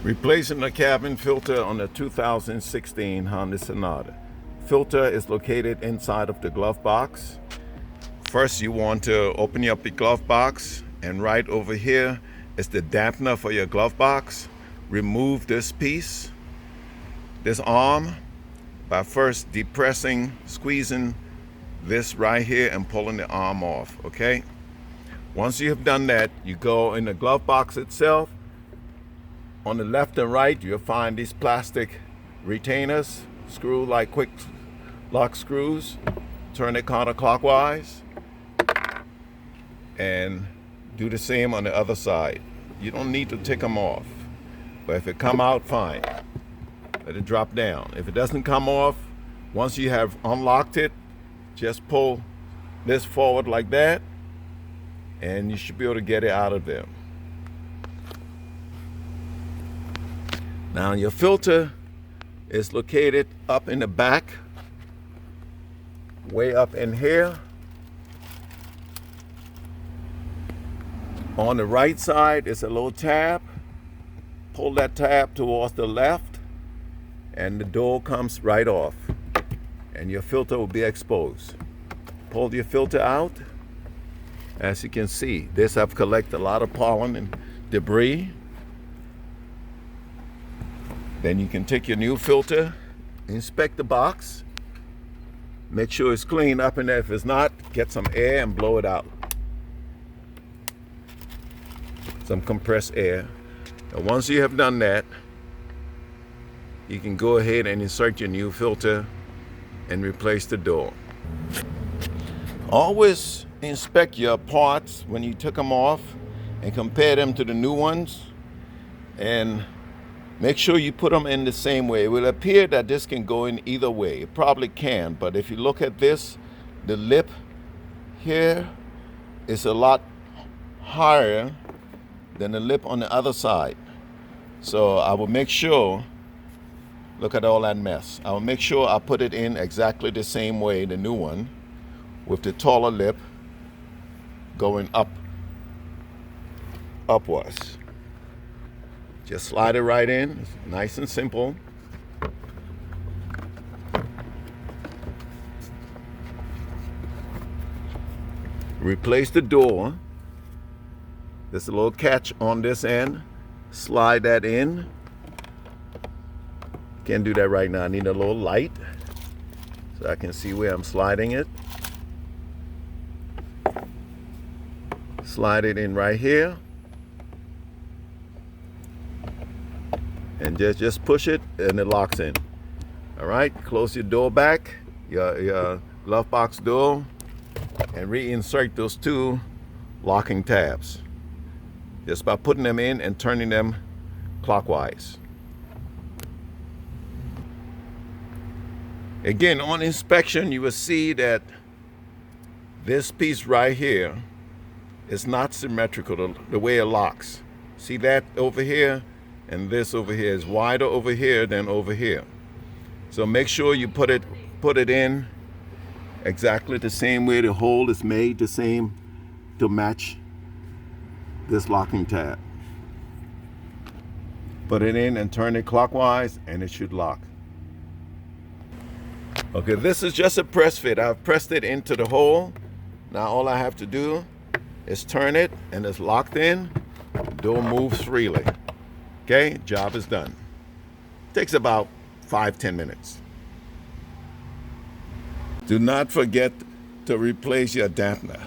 Replacing the cabin filter on the 2016 Honda Sonata. Filter is located inside of the glove box. First, you want to open up your glove box, and right over here is the dampener for your glove box. Remove this piece, this arm, by first depressing, squeezing this right here and pulling the arm off, okay? Once you have done that, you go in the glove box itself. On the left and right, you'll find these plastic retainers, screw like quick lock screws. Turn it counterclockwise and do the same on the other side. You don't need to take them off, but if it come out, fine. Let it drop down. If it doesn't come off, once you have unlocked it, just pull this forward like that, and you should be able to get it out of there. Now your filter is located up in the back, way up in here. On the right side is a little tab. Pull that tab towards the left and the door comes right off and your filter will be exposed. Pull your filter out. As you can see, this have collected a lot of pollen and debris. Then you can take your new filter, inspect the box, make sure it's clean up in there. If it's not, get some air and blow it out. Some compressed air. And once you have done that, you can go ahead and insert your new filter and replace the door. Always inspect your parts when you took them off and compare them to the new ones, and make sure you put them in the same way. It will appear that this can go in either way. It probably can, but if you look at this, the lip here is a lot higher than the lip on the other side. So I will make sure, look at all that mess. I will make sure I put it in exactly the same way, the new one, with the taller lip going upwards. Just slide it right in. It's nice and simple. Replace the door. There's a little catch on this end. Slide that in. Can't do that right now. I need a little light so I can see where I'm sliding it. Slide it in right here. And just push it and it locks in. All right, close your door back, your glove box door, and reinsert those two locking tabs. Just by putting them in and turning them clockwise. Again, on inspection, you will see that this piece right here is not symmetrical, the way it locks. See that over here? And this over here is wider over here than over here. So make sure you put it in exactly the same way. The hole is made the same to match this locking tab. Put it in and turn it clockwise and it should lock. Okay, this is just a press fit. I've pressed it into the hole. Now all I have to do is turn it and it's locked in. The door moves freely. Okay, job is done. Takes about 5-10 minutes. Do not forget to replace your dampener.